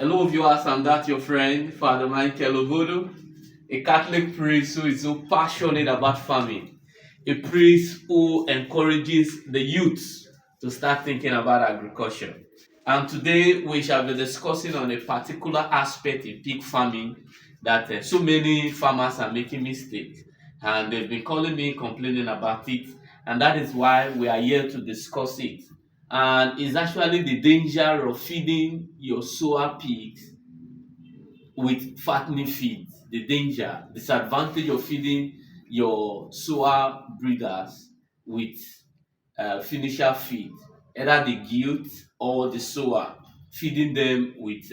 Hello, viewers. I'm that your friend, Father Michael Obodo, a Catholic priest who is so passionate about farming, a priest who encourages the youth to start thinking about agriculture. And today we shall be discussing on a particular aspect in pig farming that so many farmers are making mistakes, and they've been calling me, complaining about it, and that is why we are here to discuss it. And it's actually the danger of feeding your sour pigs with fattening feed. The danger, disadvantage of feeding your sour breeders with finisher feed, either the gilt or the sour, feeding them with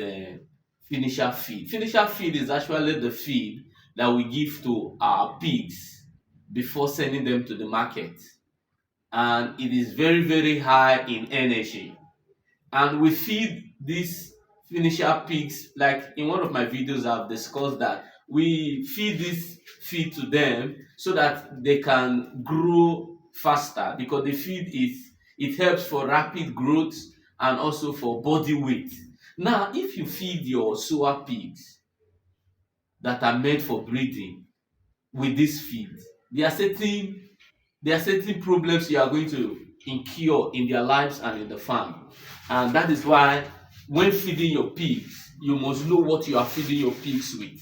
finisher feed. Finisher feed is actually the feed that we give to our pigs before sending them to the market, and it is very very high in energy. And we feed these finisher pigs, like in one of my videos I've discussed that we feed this feed to them so that they can grow faster, because the feed is, it helps for rapid growth and also for body weight. Now if you feed your sour pigs that are made for breeding with this feed, there are certain problems you are going to incur in their lives and in the farm. And that is why when feeding your pigs, you must know what you are feeding your pigs with.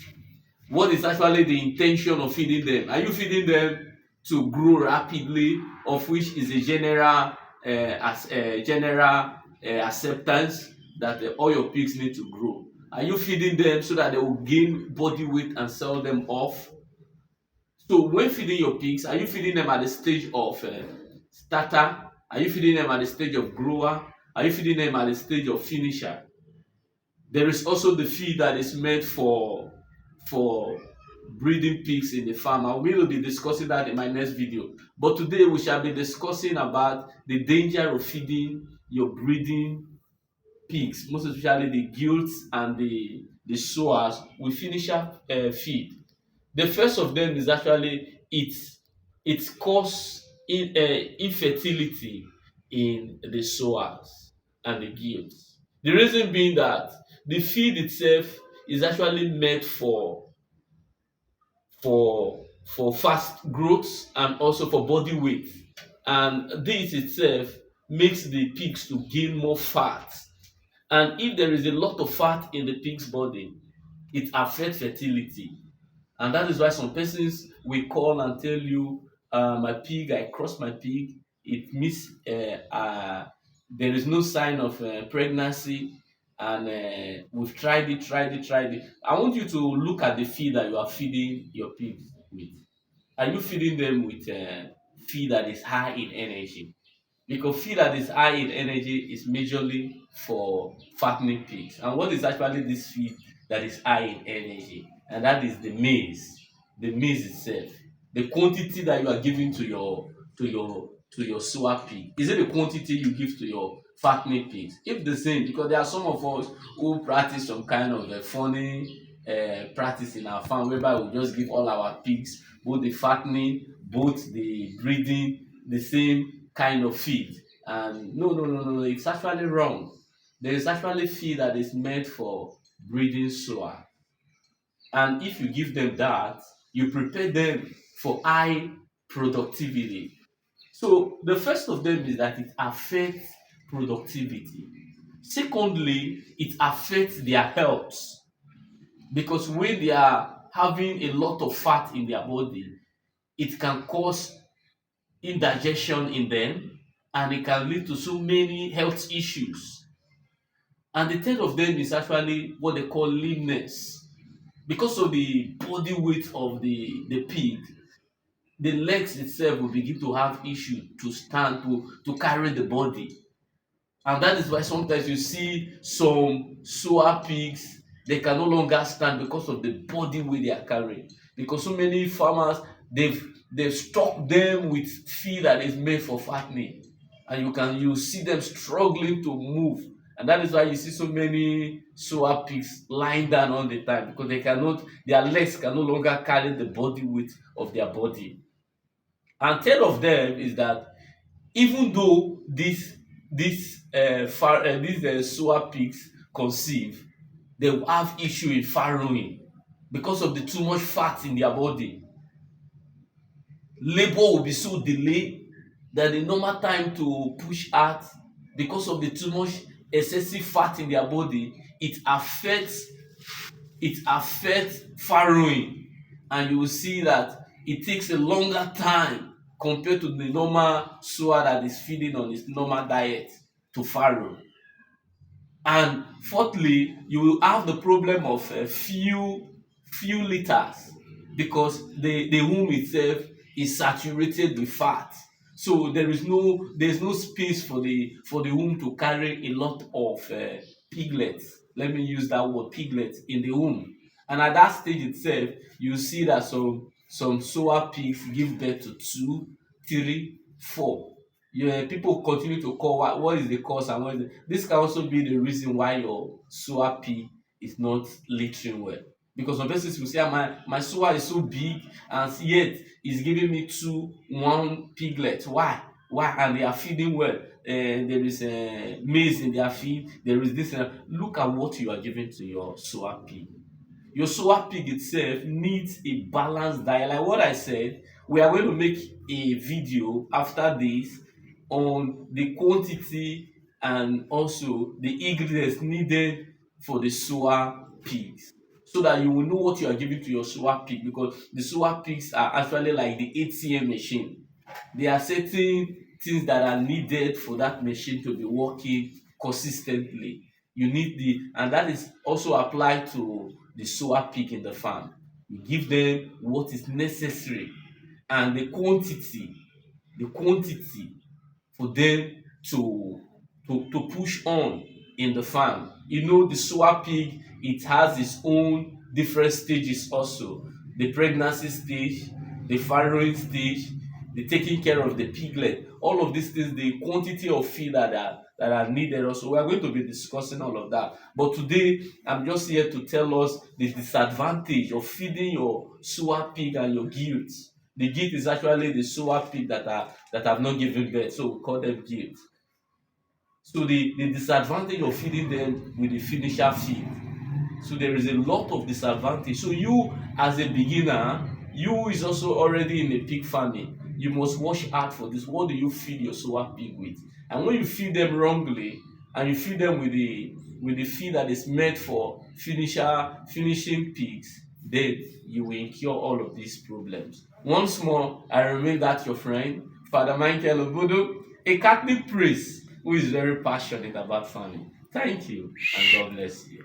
What is actually the intention of feeding them? Are you feeding them to grow rapidly, of which is a general acceptance that all your pigs need to grow? Are you feeding them so that they will gain body weight and sell them off? So when feeding your pigs, are you feeding them at the stage of starter? Are you feeding them at the stage of grower? Are you feeding them at the stage of finisher? There is also the feed that is meant for breeding pigs in the farm. I will be discussing that in my next video. But today we shall be discussing about the danger of feeding your breeding pigs, most especially the gilts and the sours, with finisher feed. The first of them is actually it cause infertility in the sows and the gills. The reason being that the feed itself is actually meant for fast growth and also for body weight, and this itself makes the pigs to gain more fat. And if there is a lot of fat in the pig's body, it affects fertility. And that is why some persons will call and tell you, my pig, I crossed my pig, it means there is no sign of pregnancy, and we've tried it. I want you to look at the feed that you are feeding your pigs with. Are you feeding them with feed that is high in energy? Because feed that is high in energy is majorly for fattening pigs. And what is actually this feed that is high in energy? And that is the maize itself. The quantity that you are giving to your sour pig. Is it the quantity you give to your fattening pigs? If the same, because there are some of us who practice some kind of a funny practice in our farm, whereby we just give all our pigs, both the fattening, both the breeding, the same kind of feed. And no, it's actually wrong. There is actually feed that is meant for breeding sour, and if you give them that, you prepare them for high productivity. So the first of them is that it affects productivity. Secondly, it affects their health, because when they are having a lot of fat in their body, it can cause indigestion in them, and it can lead to so many health issues. And the third of them is actually what they call leanness. Because of the body weight of the pig, the legs itself will begin to have issue to stand, to carry the body. And that is why sometimes you see some sour pigs, they can no longer stand because of the body weight they are carrying. Because so many farmers, they've stocked them with feed that is made for fattening, and you see them struggling to move. And that is why you see so many sour pigs lying down all the time, because their legs can no longer carry the body weight of their body. And third of them is that even though these sour pigs conceive, they will have issue in farrowing because of the too much fat in their body. Labor will be so delayed that the normal time to push out, because of the too much excessive fat in their body, it affects farrowing, and you will see that it takes a longer time compared to the normal soa that is feeding on its normal diet to farrow. And fourthly, you will have the problem of few liters, because the womb itself is saturated with fat. So there's no space for the womb to carry a lot of piglets. Let me use that word, piglets, in the womb. And at that stage itself, you see that some soa pigs give birth to two, three, four. Yeah, people continue to call what is the cause, and this can also be the reason why your soa pig is not littering well. Because some persons will say, "Ah, my soa is so big and yet it's giving me one piglet. Why?" And they are feeding well. And there is maize in their feed. There is this. Look at what you are giving to your soa pig. Your soa pig itself needs a balanced diet. Like what I said, we are going to make a video after this on the quantity and also the ingredients needed for the soa pigs, so that you will know what you are giving to your soa pig, because the soa pigs are actually like the ATM machine. There are certain things that are needed for that machine to be working consistently. You need and that is also applied to the soa pig in the farm. You give them what is necessary, and the quantity for them to push on in the farm. The soa pig, it has its own different stages also: the pregnancy stage, the farrowing stage, the taking care of the piglet. All of these things, the quantity of feed that are needed also. We are going to be discussing all of that. But today, I'm just here to tell us the disadvantage of feeding your soa pig and your gilt. The gilt is actually the soa pig that have not given birth, so we call them gilt. So the disadvantage of feeding them with the finisher feed. So there is a lot of disadvantage. So you, as a beginner, you is also already in a pig farming, you must watch out for this. What do you feed your soa pig with? And when you feed them wrongly, and you feed them with the feed that is meant for finishing pigs, then you will incur all of these problems. Once more, I remain that your friend, Father Michael Obodo, a Catholic priest who is very passionate about farming. Thank you, and God bless you.